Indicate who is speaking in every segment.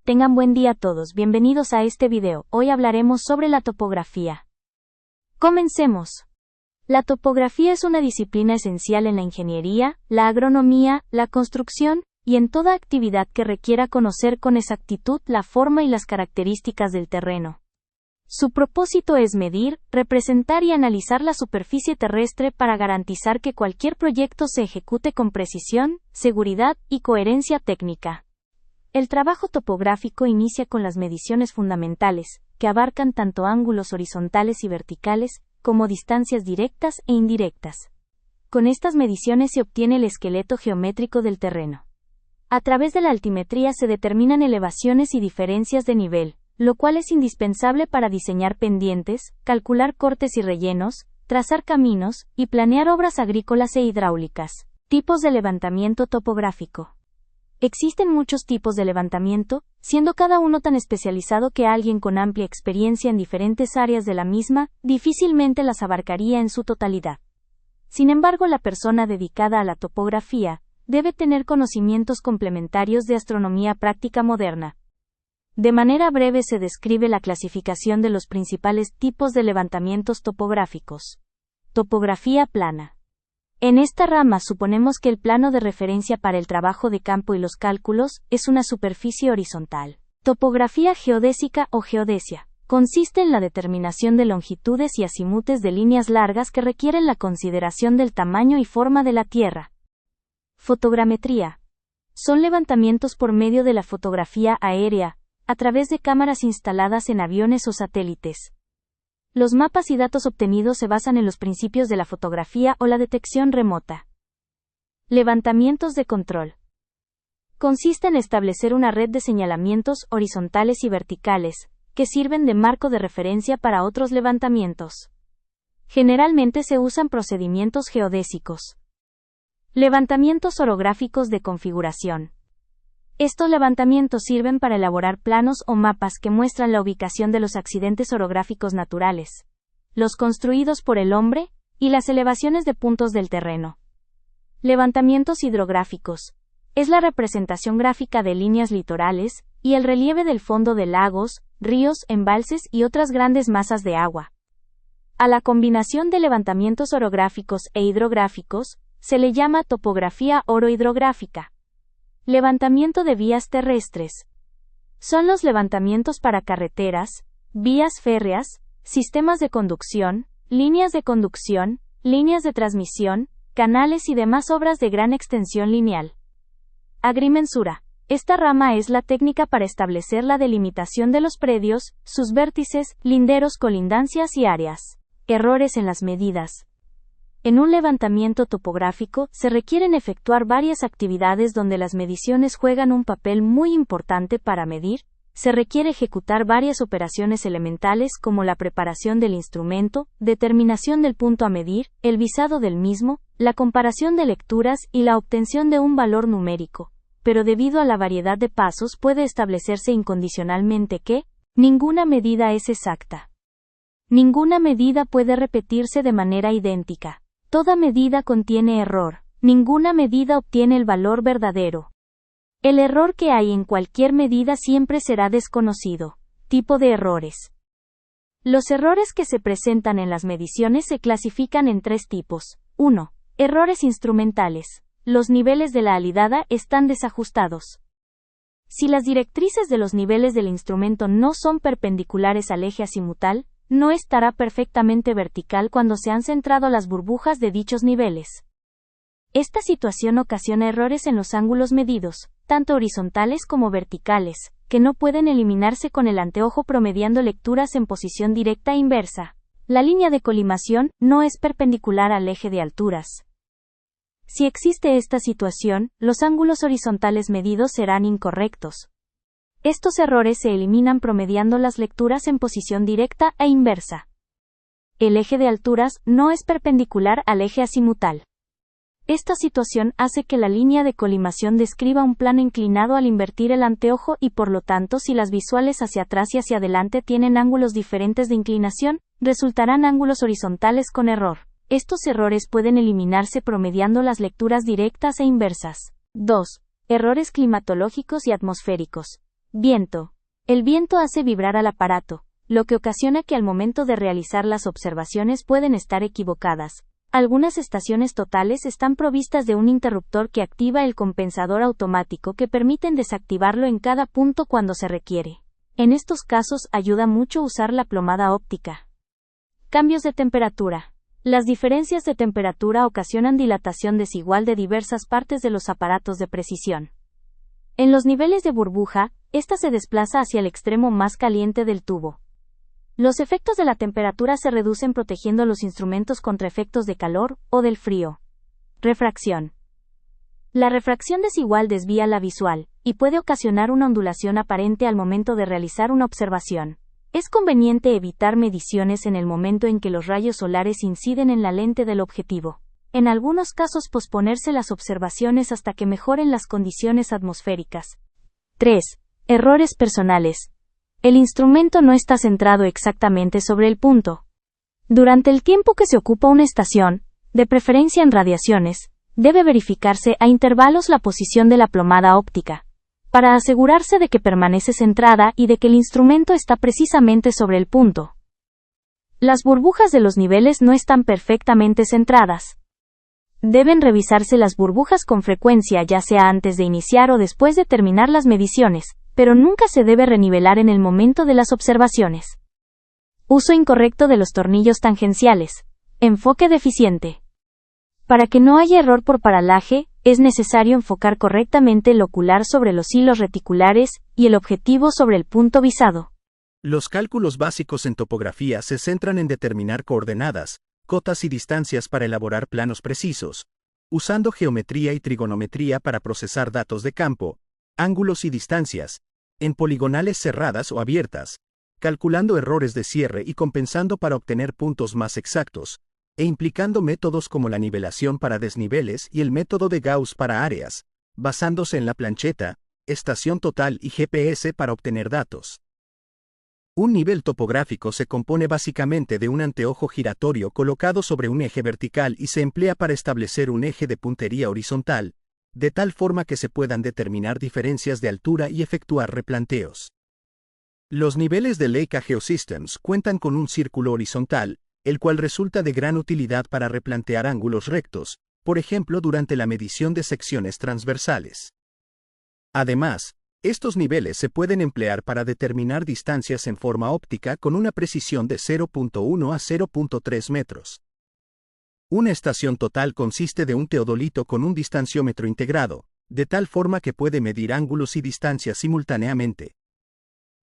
Speaker 1: Tengan buen día todos, bienvenidos a este video. Hoy hablaremos sobre la topografía. Comencemos. La topografía es una disciplina esencial en la ingeniería, la agronomía, la construcción, y en toda actividad que requiera conocer con exactitud la forma y las características del terreno. Su propósito es medir, representar y analizar la superficie terrestre para garantizar que cualquier proyecto se ejecute con precisión, seguridad y coherencia técnica. El trabajo topográfico inicia con las mediciones fundamentales, que abarcan tanto ángulos horizontales y verticales, como distancias directas e indirectas. Con estas mediciones se obtiene el esqueleto geométrico del terreno. A través de la altimetría se determinan elevaciones y diferencias de nivel, lo cual es indispensable para diseñar pendientes, calcular cortes y rellenos, trazar caminos, y planear obras agrícolas e hidráulicas. Tipos de levantamiento topográfico. Existen muchos tipos de levantamiento, siendo cada uno tan especializado que alguien con amplia experiencia en diferentes áreas de la misma, difícilmente las abarcaría en su totalidad. Sin embargo, la persona dedicada a la topografía, debe tener conocimientos complementarios de astronomía práctica moderna. De manera breve se describe la clasificación de los principales tipos de levantamientos topográficos. Topografía plana. En esta rama suponemos que el plano de referencia para el trabajo de campo y los cálculos es una superficie horizontal. Topografía geodésica o geodesia. Consiste en la determinación de longitudes y azimutes de líneas largas que requieren la consideración del tamaño y forma de la Tierra. Fotogrametría. Son levantamientos por medio de la fotografía aérea, a través de cámaras instaladas en aviones o satélites. Los mapas y datos obtenidos se basan en los principios de la fotografía o la detección remota. Levantamientos de control. Consiste en establecer una red de señalamientos horizontales y verticales, que sirven de marco de referencia para otros levantamientos. Generalmente se usan procedimientos geodésicos. Levantamientos orográficos de configuración. Estos levantamientos sirven para elaborar planos o mapas que muestran la ubicación de los accidentes orográficos naturales, los construidos por el hombre, y las elevaciones de puntos del terreno. Levantamientos hidrográficos. Es la representación gráfica de líneas litorales, y el relieve del fondo de lagos, ríos, embalses y otras grandes masas de agua. A la combinación de levantamientos orográficos e hidrográficos, se le llama topografía orohidrográfica. Levantamiento de vías terrestres. Son los levantamientos para carreteras, vías férreas, sistemas de conducción, líneas de transmisión, canales y demás obras de gran extensión lineal. Agrimensura. Esta rama es la técnica para establecer la delimitación de los predios, sus vértices, linderos, colindancias y áreas. Errores en las medidas. En un levantamiento topográfico, se requieren efectuar varias actividades donde las mediciones juegan un papel muy importante para medir. Se requiere ejecutar varias operaciones elementales como la preparación del instrumento, determinación del punto a medir, el visado del mismo, la comparación de lecturas y la obtención de un valor numérico. Pero debido a la variedad de pasos puede establecerse incondicionalmente que ninguna medida es exacta. Ninguna medida puede repetirse de manera idéntica. Toda medida contiene error. Ninguna medida obtiene el valor verdadero. El error que hay en cualquier medida siempre será desconocido. Tipo de errores. Los errores que se presentan en las mediciones se clasifican en tres tipos. 1. Errores instrumentales. Los niveles de la alidada están desajustados. Si las directrices de los niveles del instrumento no son perpendiculares al eje azimutal, no estará perfectamente vertical cuando se han centrado las burbujas de dichos niveles. Esta situación ocasiona errores en los ángulos medidos, tanto horizontales como verticales, que no pueden eliminarse con el anteojo promediando lecturas en posición directa e inversa. La línea de colimación no es perpendicular al eje de alturas. Si existe esta situación, los ángulos horizontales medidos serán incorrectos. Estos errores se eliminan promediando las lecturas en posición directa e inversa. El eje de alturas no es perpendicular al eje azimutal. Esta situación hace que la línea de colimación describa un plano inclinado al invertir el anteojo y por lo tanto si las visuales hacia atrás y hacia adelante tienen ángulos diferentes de inclinación, resultarán ángulos horizontales con error. Estos errores pueden eliminarse promediando las lecturas directas e inversas. 2. Errores climatológicos y atmosféricos. Viento. El viento hace vibrar al aparato, lo que ocasiona que al momento de realizar las observaciones pueden estar equivocadas. Algunas estaciones totales están provistas de un interruptor que activa el compensador automático que permiten desactivarlo en cada punto cuando se requiere. En estos casos ayuda mucho usar la plomada óptica. Cambios de temperatura. Las diferencias de temperatura ocasionan dilatación desigual de diversas partes de los aparatos de precisión. En los niveles de burbuja, ésta se desplaza hacia el extremo más caliente del tubo. Los efectos de la temperatura se reducen protegiendo los instrumentos contra efectos de calor o del frío. Refracción. La refracción desigual desvía la visual, y puede ocasionar una ondulación aparente al momento de realizar una observación. Es conveniente evitar mediciones en el momento en que los rayos solares inciden en la lente del objetivo. En algunos casos posponerse las observaciones hasta que mejoren las condiciones atmosféricas. 3. Errores personales. El instrumento no está centrado exactamente sobre el punto. Durante el tiempo que se ocupa una estación, de preferencia en radiaciones, debe verificarse a intervalos la posición de la plomada óptica, para asegurarse de que permanece centrada y de que el instrumento está precisamente sobre el punto. Las burbujas de los niveles no están perfectamente centradas. Deben revisarse las burbujas con frecuencia, ya sea antes de iniciar o después de terminar las mediciones, pero nunca se debe renivelar en el momento de las observaciones. Uso incorrecto de los tornillos tangenciales. Enfoque deficiente. Para que no haya error por paralaje, es necesario enfocar correctamente el ocular sobre los hilos reticulares y el objetivo sobre el punto visado.
Speaker 2: Los cálculos básicos en topografía se centran en determinar coordenadas, cotas y distancias para elaborar planos precisos, usando geometría y trigonometría para procesar datos de campo, ángulos y distancias, en poligonales cerradas o abiertas, calculando errores de cierre y compensando para obtener puntos más exactos, e implicando métodos como la nivelación para desniveles y el método de Gauss para áreas, basándose en la plancheta, estación total y GPS para obtener datos. Un nivel topográfico se compone básicamente de un anteojo giratorio colocado sobre un eje vertical y se emplea para establecer un eje de puntería horizontal, de tal forma que se puedan determinar diferencias de altura y efectuar replanteos. Los niveles de Leica Geosystems cuentan con un círculo horizontal, el cual resulta de gran utilidad para replantear ángulos rectos, por ejemplo durante la medición de secciones transversales. Además, estos niveles se pueden emplear para determinar distancias en forma óptica con una precisión de 0.1 a 0.3 metros. Una estación total consiste de un teodolito con un distanciómetro integrado, de tal forma que puede medir ángulos y distancias simultáneamente.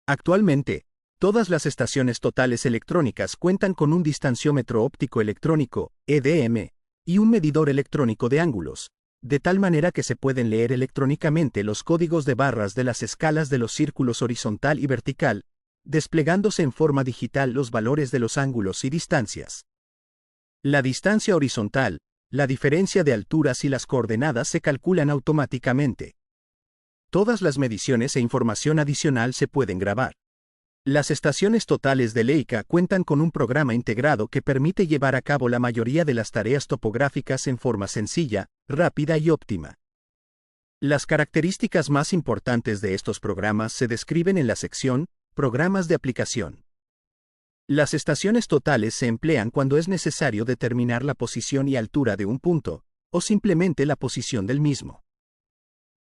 Speaker 2: Actualmente, todas las estaciones totales electrónicas cuentan con un distanciómetro óptico electrónico, EDM, y un medidor electrónico de ángulos, de tal manera que se pueden leer electrónicamente los códigos de barras de las escalas de los círculos horizontal y vertical, desplegándose en forma digital los valores de los ángulos y distancias. La distancia horizontal, la diferencia de alturas y las coordenadas se calculan automáticamente. Todas las mediciones e información adicional se pueden grabar. Las estaciones totales de Leica cuentan con un programa integrado que permite llevar a cabo la mayoría de las tareas topográficas en forma sencilla, rápida y óptima. Las características más importantes de estos programas se describen en la sección Programas de aplicación. Las estaciones totales se emplean cuando es necesario determinar la posición y altura de un punto, o simplemente la posición del mismo.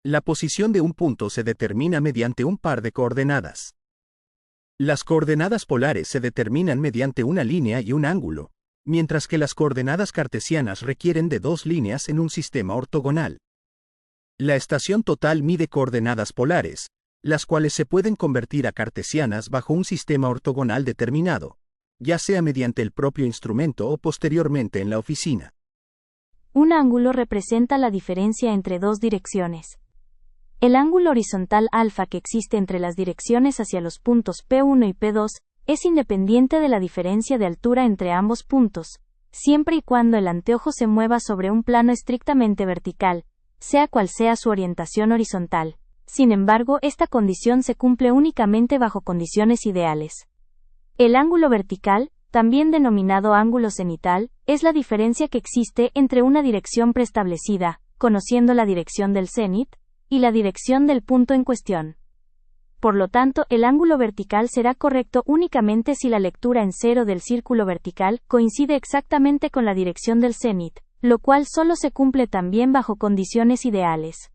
Speaker 2: La posición de un punto se determina mediante un par de coordenadas. Las coordenadas polares se determinan mediante una línea y un ángulo, mientras que las coordenadas cartesianas requieren de dos líneas en un sistema ortogonal. La estación total mide coordenadas polares, las cuales se pueden convertir a cartesianas bajo un sistema ortogonal determinado, ya sea mediante el propio instrumento o posteriormente en la oficina.
Speaker 1: Un ángulo representa la diferencia entre dos direcciones. El ángulo horizontal alfa que existe entre las direcciones hacia los puntos P1 y P2 es independiente de la diferencia de altura entre ambos puntos, siempre y cuando el anteojo se mueva sobre un plano estrictamente vertical, sea cual sea su orientación horizontal. Sin embargo, esta condición se cumple únicamente bajo condiciones ideales. El ángulo vertical, también denominado ángulo cenital, es la diferencia que existe entre una dirección preestablecida, conociendo la dirección del cenit, y la dirección del punto en cuestión. Por lo tanto, el ángulo vertical será correcto únicamente si la lectura en cero del círculo vertical coincide exactamente con la dirección del cénit, lo cual solo se cumple también bajo condiciones ideales.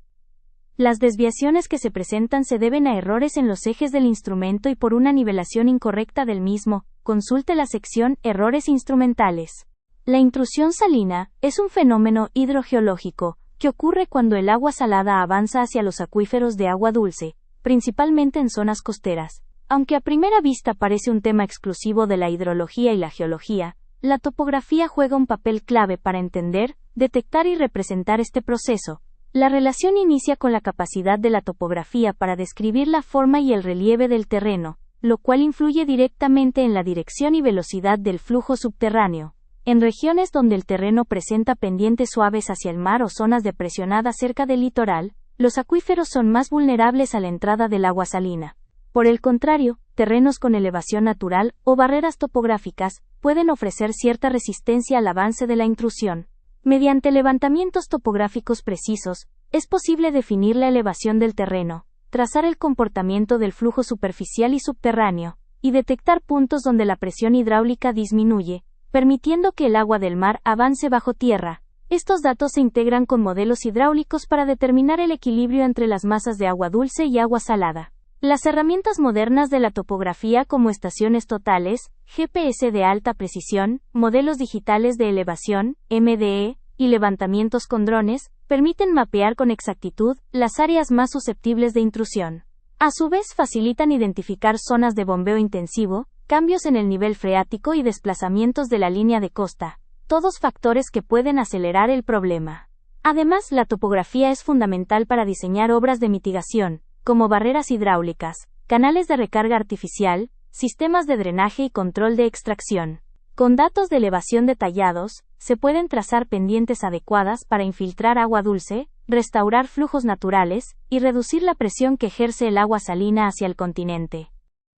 Speaker 1: Las desviaciones que se presentan se deben a errores en los ejes del instrumento y por una nivelación incorrecta del mismo. Consulte la sección Errores instrumentales. La intrusión salina es un fenómeno hidrogeológico que ocurre cuando el agua salada avanza hacia los acuíferos de agua dulce, principalmente en zonas costeras. Aunque a primera vista parece un tema exclusivo de la hidrología y la geología, la topografía juega un papel clave para entender, detectar y representar este proceso. La relación inicia con la capacidad de la topografía para describir la forma y el relieve del terreno, lo cual influye directamente en la dirección y velocidad del flujo subterráneo. En regiones donde el terreno presenta pendientes suaves hacia el mar o zonas depresionadas cerca del litoral, los acuíferos son más vulnerables a la entrada del agua salina. Por el contrario, terrenos con elevación natural o barreras topográficas pueden ofrecer cierta resistencia al avance de la intrusión. Mediante levantamientos topográficos precisos, es posible definir la elevación del terreno, trazar el comportamiento del flujo superficial y subterráneo, y detectar puntos donde la presión hidráulica disminuye, permitiendo que el agua del mar avance bajo tierra. Estos datos se integran con modelos hidráulicos para determinar el equilibrio entre las masas de agua dulce y agua salada. Las herramientas modernas de la topografía como estaciones totales, GPS de alta precisión, modelos digitales de elevación, MDE, y levantamientos con drones, permiten mapear con exactitud las áreas más susceptibles de intrusión. A su vez facilitan identificar zonas de bombeo intensivo, cambios en el nivel freático y desplazamientos de la línea de costa, todos factores que pueden acelerar el problema. Además, la topografía es fundamental para diseñar obras de mitigación, como barreras hidráulicas, canales de recarga artificial, sistemas de drenaje y control de extracción. Con datos de elevación detallados, se pueden trazar pendientes adecuadas para infiltrar agua dulce, restaurar flujos naturales, y reducir la presión que ejerce el agua salina hacia el continente.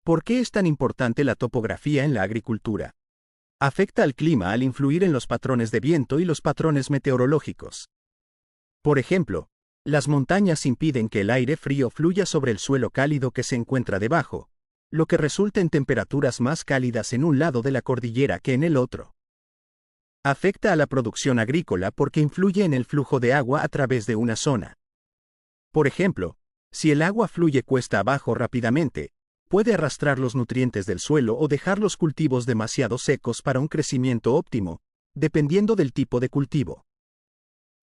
Speaker 2: ¿Por qué es tan importante la topografía en la agricultura? Afecta al clima al influir en los patrones de viento y los patrones meteorológicos. Por ejemplo, las montañas impiden que el aire frío fluya sobre el suelo cálido que se encuentra debajo, lo que resulta en temperaturas más cálidas en un lado de la cordillera que en el otro. Afecta a la producción agrícola porque influye en el flujo de agua a través de una zona. Por ejemplo, si el agua fluye cuesta abajo rápidamente, puede arrastrar los nutrientes del suelo o dejar los cultivos demasiado secos para un crecimiento óptimo, dependiendo del tipo de cultivo.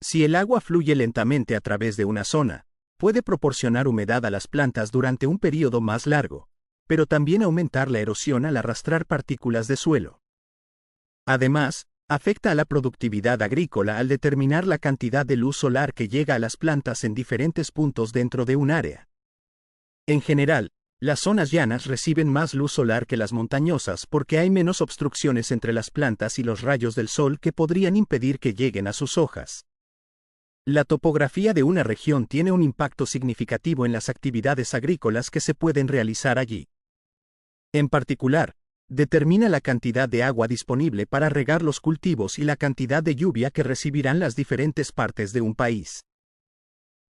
Speaker 2: Si el agua fluye lentamente a través de una zona, puede proporcionar humedad a las plantas durante un periodo más largo, pero también aumentar la erosión al arrastrar partículas de suelo. Además, afecta a la productividad agrícola al determinar la cantidad de luz solar que llega a las plantas en diferentes puntos dentro de un área. En general, las zonas llanas reciben más luz solar que las montañosas porque hay menos obstrucciones entre las plantas y los rayos del sol que podrían impedir que lleguen a sus hojas. La topografía de una región tiene un impacto significativo en las actividades agrícolas que se pueden realizar allí. En particular, determina la cantidad de agua disponible para regar los cultivos y la cantidad de lluvia que recibirán las diferentes partes de un país.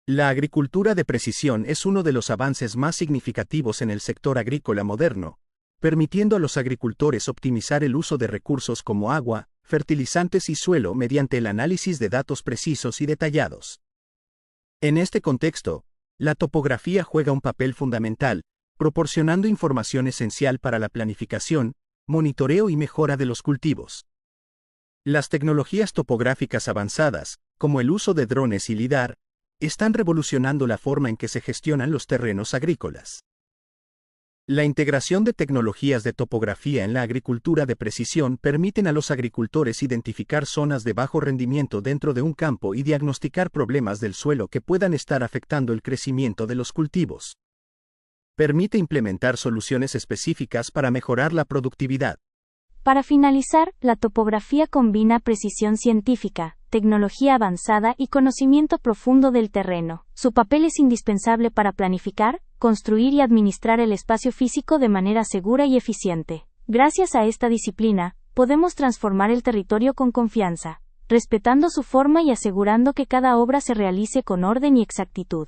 Speaker 2: La agricultura de precisión es uno de los avances más significativos en el sector agrícola moderno, permitiendo a los agricultores optimizar el uso de recursos como agua, fertilizantes y suelo mediante el análisis de datos precisos y detallados. En este contexto, la topografía juega un papel fundamental, proporcionando información esencial para la planificación, monitoreo y mejora de los cultivos. Las tecnologías topográficas avanzadas, como el uso de drones y LIDAR, están revolucionando la forma en que se gestionan los terrenos agrícolas. La integración de tecnologías de topografía en la agricultura de precisión permiten a los agricultores identificar zonas de bajo rendimiento dentro de un campo y diagnosticar problemas del suelo que puedan estar afectando el crecimiento de los cultivos. Permite implementar soluciones específicas para mejorar la productividad.
Speaker 1: Para finalizar, la topografía combina precisión científica, tecnología avanzada y conocimiento profundo del terreno. Su papel es indispensable para planificar, construir y administrar el espacio físico de manera segura y eficiente. Gracias a esta disciplina, podemos transformar el territorio con confianza, respetando su forma y asegurando que cada obra se realice con orden y exactitud.